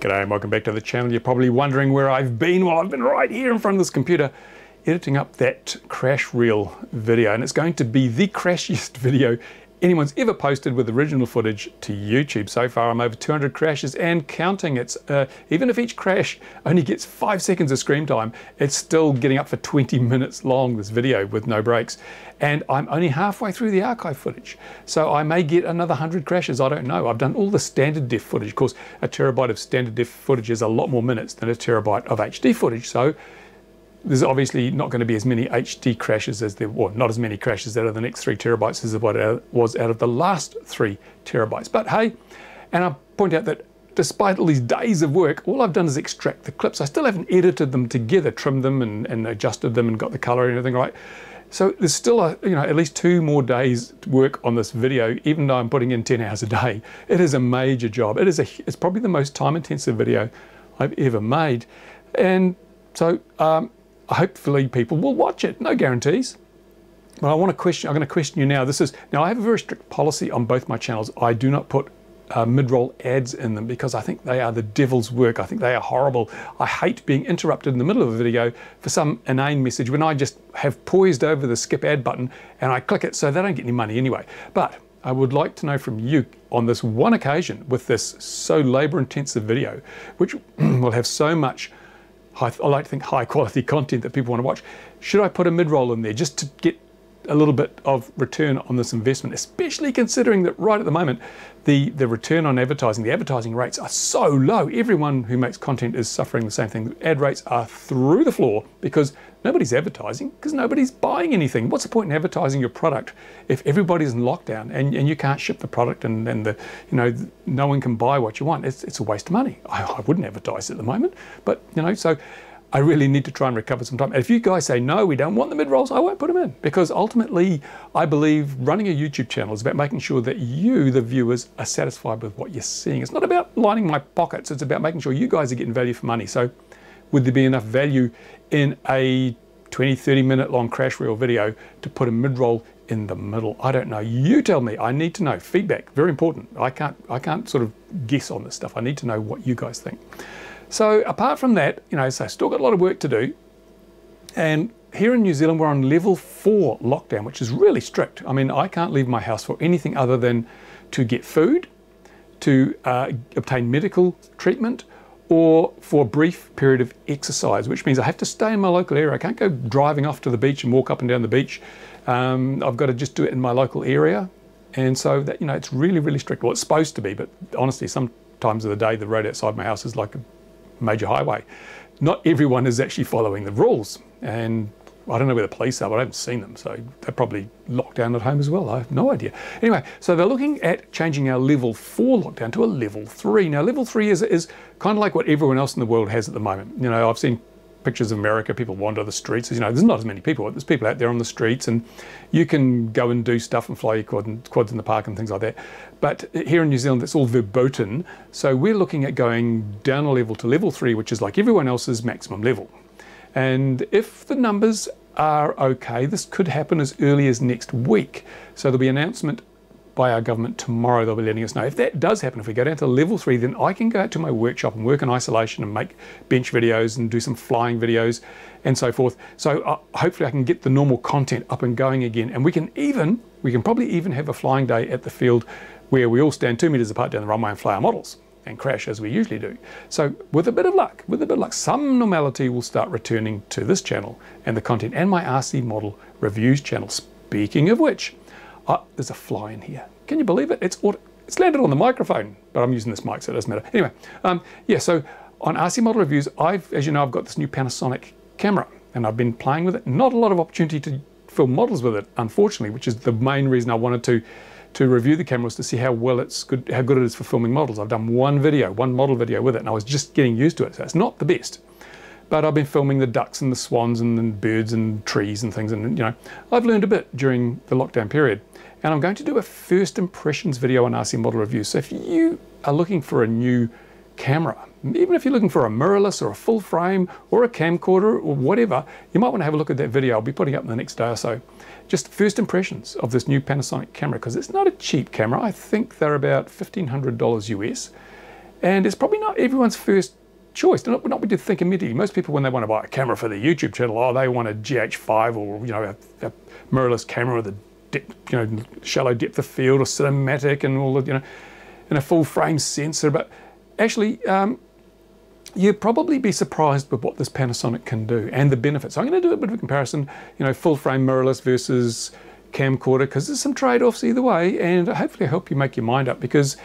G'day and welcome back to the channel. You're probably wondering where I've been. Well, I've been right here in front of this computer editing up that crash reel video, and it's going to be the crashiest video anyone's ever posted with original footage to YouTube. So far I'm over 200 crashes and counting. It's even if each crash only gets 5 seconds of screen time, it's still getting up for 20 minutes long, this video, with no breaks. And I'm only halfway through the archive footage, so I may get another 100 crashes. I don't know. I've done all the standard def footage. Of course, a terabyte of standard def footage is a lot more minutes than a terabyte of HD footage, so there's obviously not going to be as many HD crashes as there were, not as many crashes out of the next 3 terabytes as what it was out of the last 3 terabytes. But hey, and I'll point out that despite all these days of work, all I've done is extract the clips. I still haven't edited them together, trimmed them and adjusted them and got the color and everything right. So there's still at least 2 more days to work on this video, even though I'm putting in 10 hours a day. It is a major job. It's probably the most time-intensive video I've ever made. And so hopefully people will watch it. No guarantees. But I'm going to question you now. Now I have a very strict policy on both my channels. I do not put mid-roll ads in them because I think they are the devil's work. I think they are horrible. I hate being interrupted in the middle of a video for some inane message when I just have poised over the skip ad button and I click it, so they don't get any money anyway. But I would like to know from you on this one occasion with this so labor-intensive video, which will have so much I like to think high quality content that people want to watch. Should I put a mid-roll in there just to get a little bit of return on this investment, especially considering that right at the moment the return on advertising, the advertising rates are so low. Everyone who makes content is suffering the same thing. Ad rates are through the floor because nobody's advertising, because nobody's buying anything. What's the point in advertising your product if everybody's in lockdown and you can't ship the product and no one can buy what you want? It's a waste of money. I wouldn't advertise at the moment, but so I really need to try and recover some time. And if you guys say, no, we don't want the mid-rolls, I won't put them in, because ultimately I believe running a YouTube channel is about making sure that you, the viewers, are satisfied with what you're seeing. It's not about lining my pockets, it's about making sure you guys are getting value for money. So would there be enough value in a 20-30 minute long crash reel video to put a mid-roll in the middle? I don't know. You tell me. I need to know. Feedback, very important. I can't sort of guess on this stuff. I need to know what you guys think. So apart from that, so I've still got a lot of work to do. And here in New Zealand, we're on level 4 lockdown, which is really strict. I mean, I can't leave my house for anything other than to get food, to obtain medical treatment, or for a brief period of exercise, which means I have to stay in my local area. I can't go driving off to the beach and walk up and down the beach. I've got to just do it in my local area. And so that, it's really, really strict. Well, it's supposed to be, but honestly, some times of the day, the road outside my house is like a major highway. Not everyone is actually following the rules, and I don't know where the police are, but I haven't seen them, so they're probably locked down at home as well. I have no idea. Anyway, so they're looking at changing our level 4 lockdown to a level 3. Now, level 3 is kind of like what everyone else in the world has at the moment. I've seen pictures of America, people wander the streets. There's not as many people, but there's people out there on the streets, and you can go and do stuff and fly your quads in the park and things like that. But here in New Zealand, it's all verboten. So we're looking at going down a level to level 3, which is like everyone else's maximum level. And if the numbers are okay, this could happen as early as next week. So there'll be an announcement by our government tomorrow. They'll be letting us know. If that does happen, if we go down to level 3, then I can go out to my workshop and work in isolation and make bench videos and do some flying videos and so forth. So hopefully I can get the normal content up and going again. And we can probably even have a flying day at the field where we all stand 2 meters apart down the runway and fly our models and crash as we usually do. So with a bit of luck, some normality will start returning to this channel and the content and my RC model reviews channel. Speaking of which, there's a fly in here. Can you believe it? It's landed on the microphone, but I'm using this mic, so it doesn't matter. Anyway, yeah, so on RC Model Reviews, as you know, I've got this new Panasonic camera, and I've been playing with it. Not a lot of opportunity to film models with it, unfortunately, which is the main reason I wanted to review the camera, was to see how good it is for filming models. I've done one model video with it, and I was just getting used to it, so it's not the best. But I've been filming the ducks and the swans and the birds and trees and things, and I've learned a bit during the lockdown period. And I'm going to do a first impressions video on RC Model Reviews. So if you are looking for a new camera, even if you're looking for a mirrorless or a full frame or a camcorder or whatever, you might want to have a look at that video. I'll be putting up in the next day or so. Just first impressions of this new Panasonic camera, because it's not a cheap camera. I think they're about $1,500 US. And it's probably not everyone's first choice. Not what you think immediately. Most people, when they want to buy a camera for their YouTube channel, oh, they want a GH5 or, you know, a mirrorless camera with a shallow depth of field or cinematic and all the, you know, and a full frame sensor. But actually, you'd probably be surprised with what this Panasonic can do and the benefits. So I'm going to do a bit of a comparison, you know, full frame mirrorless versus camcorder, because there's some trade-offs either way, and hopefully help you make your mind up, because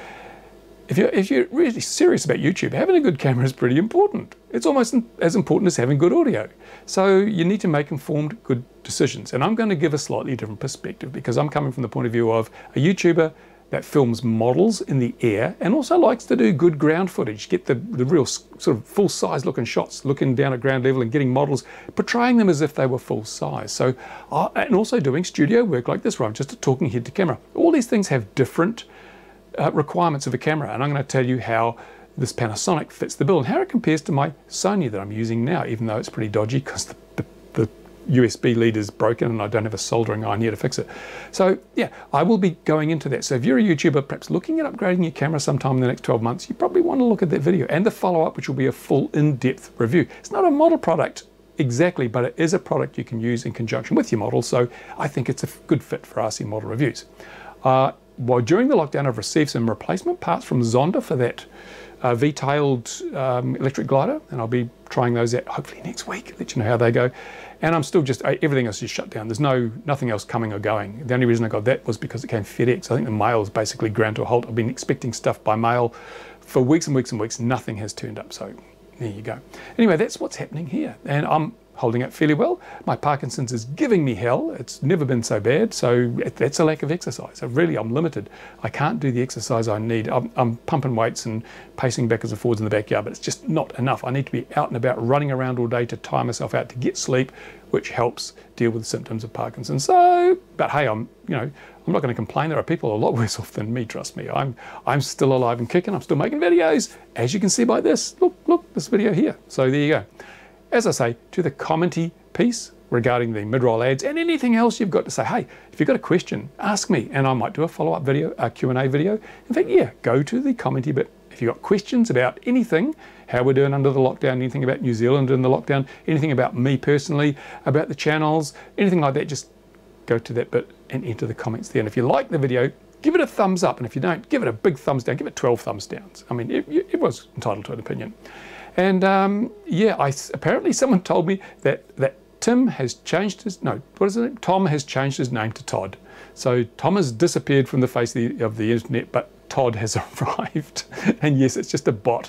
if you're really serious about YouTube, having a good camera is pretty important. It's almost as important as having good audio. So you need to make informed, good decisions. And I'm going to give a slightly different perspective, because I'm coming from the point of view of a YouTuber that films models in the air and also likes to do good ground footage, get the real sort of full-size looking shots, looking down at ground level and getting models, portraying them as if they were full-size. So, and also doing studio work like this, where I'm just a talking head to camera. All these things have different requirements of a camera, and I'm going to tell you how this Panasonic fits the bill and how it compares to my Sony that I'm using now, even though it's pretty dodgy because the USB lead is broken and I don't have a soldering iron here to fix it. So yeah, I will be going into that. So if you're a YouTuber perhaps looking at upgrading your camera sometime in the next 12 months, you probably want to look at that video and the follow-up, which will be a full in-depth review. It's not a model product exactly, but it is a product you can use in conjunction with your model, so I think it's a good fit for RC model reviews. Well, during the lockdown, I've received some replacement parts from Zonda for that V-tailed electric glider, and I'll be trying those out hopefully next week, let you know how they go. And I'm still just, everything else is shut down. There's nothing else coming or going. The only reason I got that was because it came FedEx. I think the mail's basically ground to a halt. I've been expecting stuff by mail for weeks and weeks and weeks. Nothing has turned up, so there you go. Anyway, that's what's happening here, and I'm holding up fairly well. My Parkinson's is giving me hell. It's never been so bad, so that's a lack of exercise. So really, I'm limited. I can't do the exercise I need. I'm pumping weights and pacing backwards and forwards in the backyard, but it's just not enough. I need to be out and about, running around all day to tire myself out to get sleep, which helps deal with the symptoms of Parkinson's. So, but hey, I'm not going to complain. There are people a lot worse off than me, trust me. I'm still alive and kicking. I'm still making videos, as you can see by this. Look, this video here. So there you go. As I say, to the commenty piece regarding the mid-roll ads and anything else you've got to say, hey, if you've got a question, ask me, and I might do a follow-up video, a Q&A video. In fact, yeah, go to the commenty bit. If you've got questions about anything, how we're doing under the lockdown, anything about New Zealand in the lockdown, anything about me personally, about the channels, anything like that, just go to that bit and enter the comments there. And if you like the video, give it a thumbs up, and if you don't, give it a big thumbs down, give it 12 thumbs downs. I mean, it was entitled to an opinion. And yeah, apparently someone told me that Tom has changed his name to Todd. So Tom has disappeared from the face of the internet, but Todd has arrived. And yes, it's just a bot.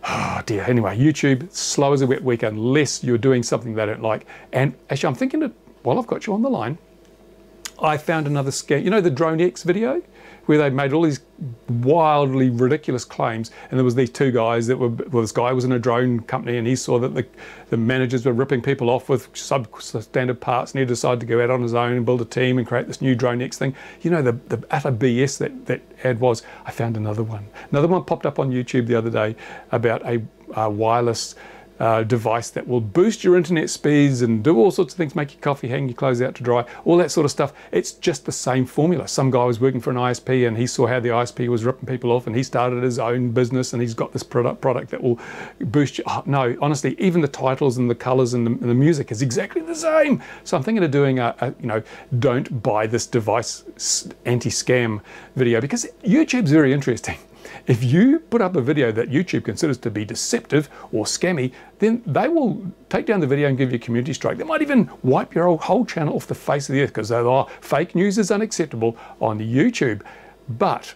Oh dear. Anyway, YouTube, slow as a wet week unless you're doing something they don't like. And actually, I'm thinking that while I've got you on the line, I found another scam. You know the Drone X video, where they made all these wildly ridiculous claims, and there was these two guys that were, well, this guy was in a drone company and he saw that the managers were ripping people off with substandard parts, and he decided to go out on his own and build a team and create this new Drone X thing. You know, the utter BS that ad was. I found another one. Another one popped up on YouTube the other day about a wireless device that will boost your internet speeds and do all sorts of things, make your coffee, hang your clothes out to dry, all that sort of stuff. It's just the same formula. Some guy was working for an ISP and he saw how the ISP was ripping people off, and he started his own business, and he's got this product that will boost you. Oh, no, honestly, even the titles and the colors and the music is exactly the same. So I'm thinking of doing you know, don't buy this device anti-scam video, because YouTube's very interesting. If you put up a video that YouTube considers to be deceptive or scammy, then they will take down the video and give you a community strike. They might even wipe your whole channel off the face of the earth, because fake news is unacceptable on YouTube. But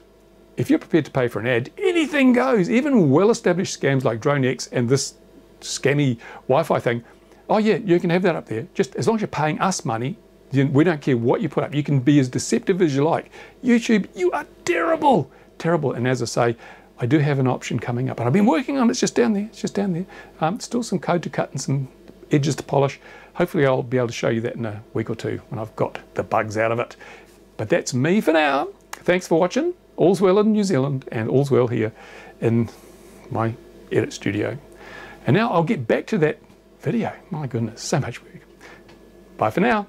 if you're prepared to pay for an ad, anything goes. Even well-established scams like Drone X and this scammy Wi-Fi thing, oh yeah, you can have that up there. Just as long as you're paying us money, we don't care what you put up. You can be as deceptive as you like. YouTube, you are terrible. Terrible. And as I say, I do have an option coming up, and I've been working on it. It's just down there. It's just down there. Still some code to cut and some edges to polish. Hopefully I'll be able to show you that in a week or two when I've got the bugs out of it. But that's me for now. Thanks for watching. All's well in New Zealand, and all's well here in my edit studio. And now I'll get back to that video. My goodness, so much work. Bye for now.